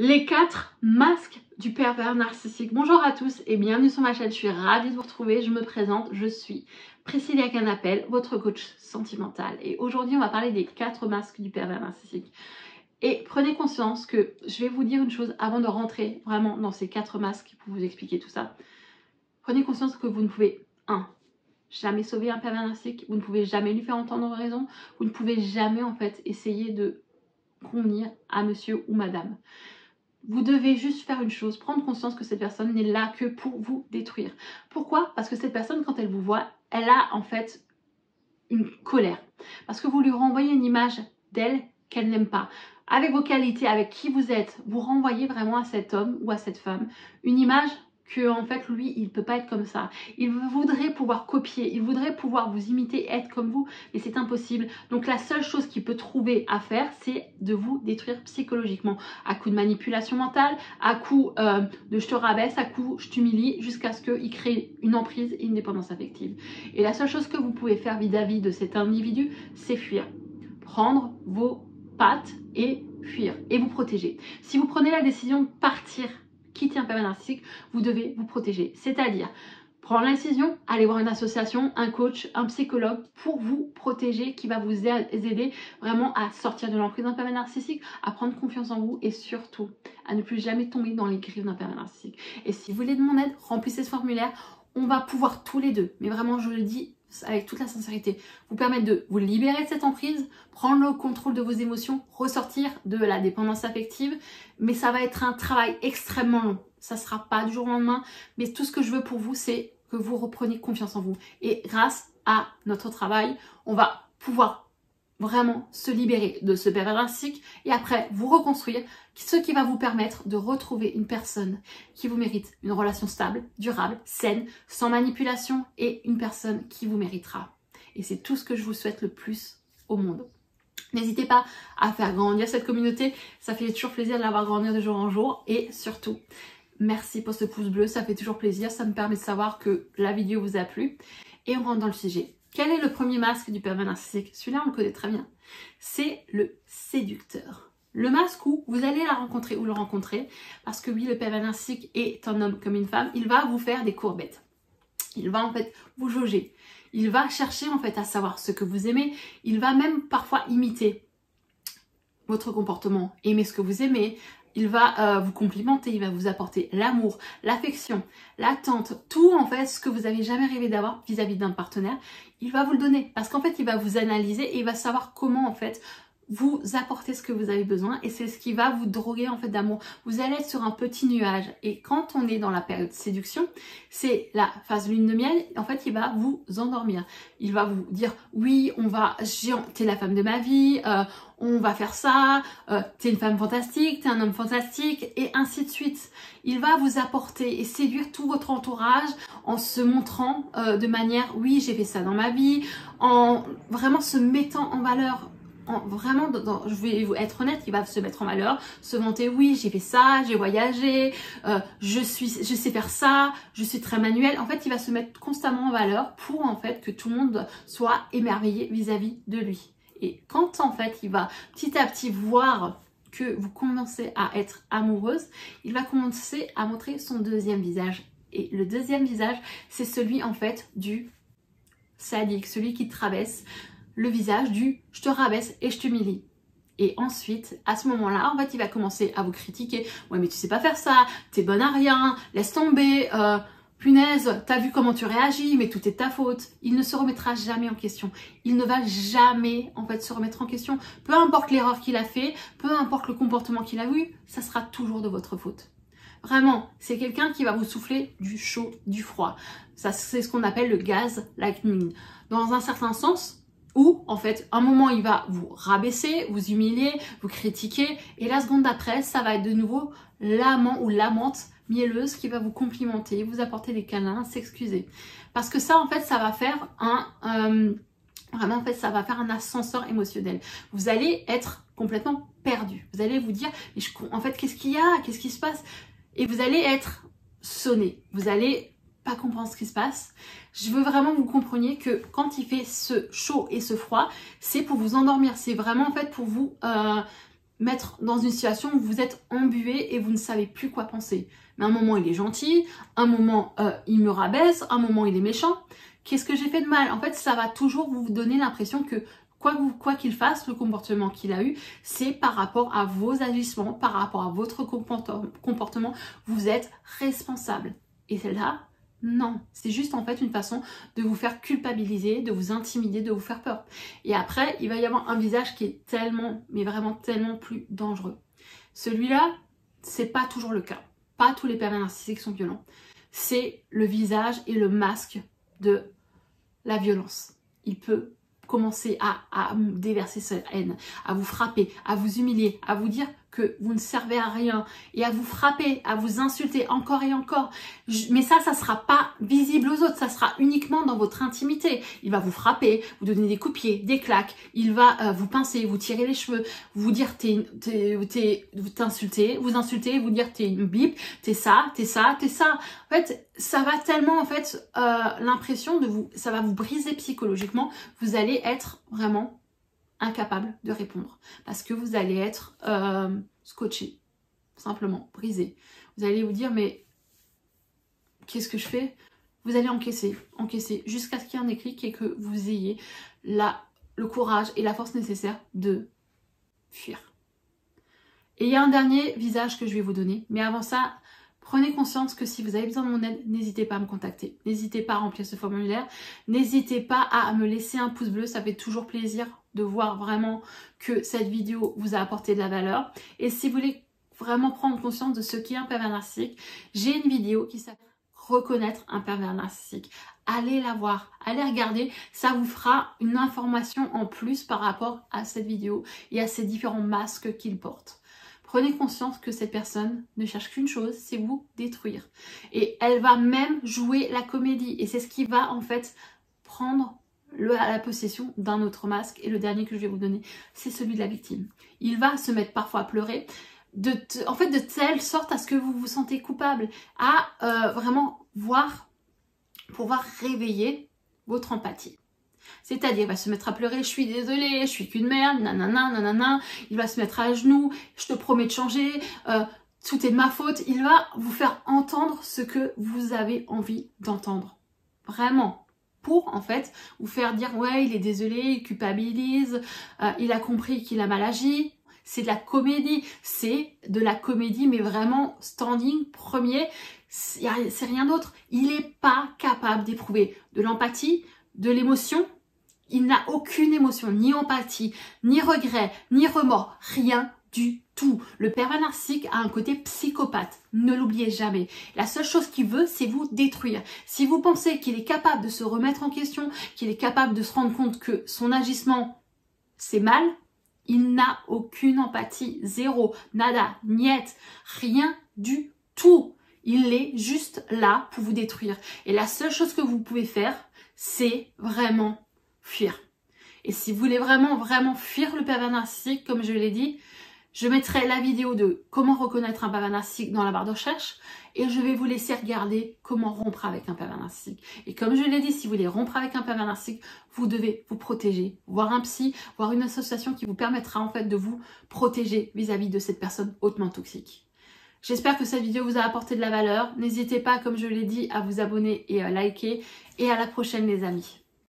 Les 4 masques du pervers narcissique. Bonjour à tous et bienvenue sur ma chaîne, je suis ravie de vous retrouver, je me présente, je suis Priscilla Canapel, votre coach sentimental. Et aujourd'hui on va parler des 4 masques du pervers narcissique. Et prenez conscience que je vais vous dire une chose avant de rentrer vraiment dans ces 4 masques pour vous expliquer tout ça. Prenez conscience que vous ne pouvez, jamais sauver un pervers narcissique, vous ne pouvez jamais lui faire entendre raison, vous ne pouvez jamais en fait essayer de convenir à monsieur ou madame. Vous devez juste faire une chose, prendre conscience que cette personne n'est là que pour vous détruire. Pourquoi? Parce que cette personne, quand elle vous voit, elle a en fait une colère. Parce que vous lui renvoyez une image d'elle qu'elle n'aime pas. Avec vos qualités, avec qui vous êtes, vous renvoyez vraiment à cet homme ou à cette femme une image que en fait lui il ne peut pas être comme ça. Il voudrait pouvoir copier, il voudrait pouvoir vous imiter, être comme vous, mais c'est impossible. Donc la seule chose qu'il peut trouver à faire, c'est de vous détruire psychologiquement, à coup de manipulation mentale, à coup de je te rabaisse, à coup je t'humilie, jusqu'à ce qu'il crée une emprise et une dépendance affective. Et la seule chose que vous pouvez faire vis-à-vis de cet individu, c'est fuir. Prendre vos pattes et fuir et vous protéger. Si vous prenez la décision de partir, quitter un pervers narcissique, vous devez vous protéger. C'est-à-dire prendre la décision, aller voir une association, un coach, un psychologue pour vous protéger, qui va vous aider vraiment à sortir de l'emprise d'un pervers narcissique, à prendre confiance en vous et surtout à ne plus jamais tomber dans les griffes d'un pervers narcissique. Et si vous voulez de mon aide, remplissez ce formulaire. On va pouvoir tous les deux, mais vraiment je le dis avec toute la sincérité, vous permettre de vous libérer de cette emprise, prendre le contrôle de vos émotions, ressortir de la dépendance affective, mais ça va être un travail extrêmement long. Ça ne sera pas du jour au lendemain, mais tout ce que je veux pour vous, c'est que vous repreniez confiance en vous. Et grâce à notre travail, on va pouvoir vraiment se libérer de ce pervers narcissique et après vous reconstruire, ce qui va vous permettre de retrouver une personne qui vous mérite, une relation stable, durable, saine, sans manipulation et une personne qui vous méritera. Et c'est tout ce que je vous souhaite le plus au monde. N'hésitez pas à faire grandir cette communauté, ça fait toujours plaisir de la voir grandir de jour en jour et surtout, merci pour ce pouce bleu, ça fait toujours plaisir, ça me permet de savoir que la vidéo vous a plu et on rentre dans le sujet. Quel est le premier masque du pervers narcissique? Celui-là, on le connaît très bien. C'est le séducteur. Le masque où vous allez la rencontrer ou le rencontrer, parce que oui, le pervers narcissique est un homme comme une femme, il va vous faire des courbettes. Il va en fait vous jauger. Il va chercher en fait à savoir ce que vous aimez. Il va même parfois imiter votre comportement, aimer ce que vous aimez. Il va vous complimenter, il va vous apporter l'amour, l'affection, l'attente, tout en fait ce que vous n'avez jamais rêvé d'avoir vis-à-vis d'un partenaire, il va vous le donner parce qu'en fait il va vous analyser et il va savoir comment en fait vous apporter ce que vous avez besoin et c'est ce qui va vous droguer en fait d'amour. Vous allez être sur un petit nuage et quand on est dans la période de séduction, c'est la phase lune de miel, en fait il va vous endormir. Il va vous dire oui, t'es la femme de ma vie, on va faire ça, t'es une femme fantastique, t'es un homme fantastique et ainsi de suite. Il va vous apporter et séduire tout votre entourage en se montrant de manière oui j'ai fait ça dans ma vie, en vraiment se mettant en valeur. Vraiment, je vais être honnête, il va se mettre en valeur, se vanter, oui, j'ai fait ça, j'ai voyagé, je sais faire ça, je suis très manuel. En fait, il va se mettre constamment en valeur pour en fait que tout le monde soit émerveillé vis-à-vis de lui. Et quand en fait, il va petit à petit voir que vous commencez à être amoureuse, il va commencer à montrer son deuxième visage. Et le deuxième visage, c'est celui en fait du sadique, celui qui te rabaisse, le visage du je te rabaisse et je t'humilie. Et ensuite, à ce moment-là, en fait, il va commencer à vous critiquer. Ouais, mais tu sais pas faire ça, t'es bonne à rien, laisse tomber, punaise, t'as vu comment tu réagis, mais tout est de ta faute. Il ne se remettra jamais en question. Il ne va jamais, en fait, se remettre en question. Peu importe l'erreur qu'il a fait, peu importe le comportement qu'il a eu, ça sera toujours de votre faute. Vraiment, c'est quelqu'un qui va vous souffler du chaud, du froid. Ça, c'est ce qu'on appelle le gaslighting. Dans un certain sens, où en fait un moment il va vous rabaisser, vous humilier, vous critiquer et la seconde d'après ça va être de nouveau l'amant ou l'amante mielleuse qui va vous complimenter, vous apporter des câlins, s'excuser. Parce que ça en fait ça va faire vraiment en fait ça va faire un ascenseur émotionnel. Vous allez être complètement perdu. Vous allez vous dire mais en fait qu'est-ce qu'il y a, qu'est-ce qui se passe et vous allez être sonné. Vous allez pas comprendre ce qui se passe. Je veux vraiment que vous compreniez que quand il fait ce chaud et ce froid, c'est pour vous endormir. C'est vraiment en fait pour vous mettre dans une situation où vous êtes embué et vous ne savez plus quoi penser. Mais un moment il est gentil, un moment il me rabaisse, un moment il est méchant. Qu'est-ce que j'ai fait de mal? En fait, ça va toujours vous donner l'impression que quoi qu'il fasse, le comportement qu'il a eu, c'est par rapport à vos agissements, par rapport à votre comportement, vous êtes responsable. Et celle-là, non, c'est juste en fait une façon de vous faire culpabiliser, de vous intimider, de vous faire peur. Et après, il va y avoir un visage qui est tellement, mais vraiment tellement plus dangereux. Celui-là, c'est pas toujours le cas. Pas tous les pervers narcissiques sont violents. C'est le visage et le masque de la violence. Il peut commencer à déverser sa haine, à vous frapper, à vous humilier, à vous dire que vous ne servez à rien et à vous frapper, à vous insulter encore et encore. Mais ça sera pas visible aux autres, ça sera uniquement dans votre intimité. Il va vous frapper, vous donner des coups de pied, des claques, il va vous pincer, vous tirer les cheveux, vous dire vous insulter, vous dire t'es une bip, t'es ça. En fait, ça va tellement en fait l'impression de vous, ça va vous briser psychologiquement, vous allez être vraiment incapable de répondre parce que vous allez être scotché, simplement brisé. Vous allez vous dire mais qu'est-ce que je fais? Vous allez encaisser jusqu'à ce qu'il y ait un déclic et que vous ayez le courage et la force nécessaire de fuir. Et il y a un dernier visage que je vais vous donner, mais avant ça, prenez conscience que si vous avez besoin de mon aide, n'hésitez pas à me contacter. N'hésitez pas à remplir ce formulaire. N'hésitez pas à me laisser un pouce bleu. Ça fait toujours plaisir de voir vraiment que cette vidéo vous a apporté de la valeur. Et si vous voulez vraiment prendre conscience de ce qu'est un pervers narcissique, j'ai une vidéo qui s'appelle Reconnaître un pervers narcissique. Allez la voir, allez regarder. Ça vous fera une information en plus par rapport à cette vidéo et à ces différents masques qu'il porte. Prenez conscience que cette personne ne cherche qu'une chose, c'est vous détruire. Et elle va même jouer la comédie. Et c'est ce qui va en fait prendre la possession d'un autre masque. Et le dernier que je vais vous donner, c'est celui de la victime. Il va se mettre parfois à pleurer, en fait de telle sorte à ce que vous vous sentez coupable, à vraiment pouvoir réveiller votre empathie. C'est-à-dire, il va se mettre à pleurer, je suis désolée, je suis qu'une merde, nanana, nanana. Il va se mettre à genoux, je te promets de changer, tout est de ma faute. Il va vous faire entendre ce que vous avez envie d'entendre. Vraiment. Pour, en fait, vous faire dire, ouais, il est désolé, il culpabilise, il a compris qu'il a mal agi. C'est de la comédie. C'est de la comédie, mais vraiment standing, premier. C'est rien d'autre. Il n'est pas capable d'éprouver de l'empathie, de l'émotion. Il n'a aucune émotion, ni empathie, ni regret, ni remords, rien du tout. Le pervers narcissique a un côté psychopathe, ne l'oubliez jamais. La seule chose qu'il veut, c'est vous détruire. Si vous pensez qu'il est capable de se remettre en question, qu'il est capable de se rendre compte que son agissement, c'est mal, il n'a aucune empathie, zéro, nada, niet, rien du tout. Il est juste là pour vous détruire. Et la seule chose que vous pouvez faire, c'est vraiment fuir. Et si vous voulez vraiment fuir le pervers narcissique, comme je l'ai dit, je mettrai la vidéo de comment reconnaître un pervers narcissique dans la barre de recherche et je vais vous laisser regarder comment rompre avec un pervers narcissique. Et comme je l'ai dit, si vous voulez rompre avec un pervers narcissique, vous devez vous protéger, voir un psy, voir une association qui vous permettra en fait de vous protéger vis-à-vis de cette personne hautement toxique. J'espère que cette vidéo vous a apporté de la valeur. N'hésitez pas, comme je l'ai dit, à vous abonner et à liker. Et à la prochaine les amis.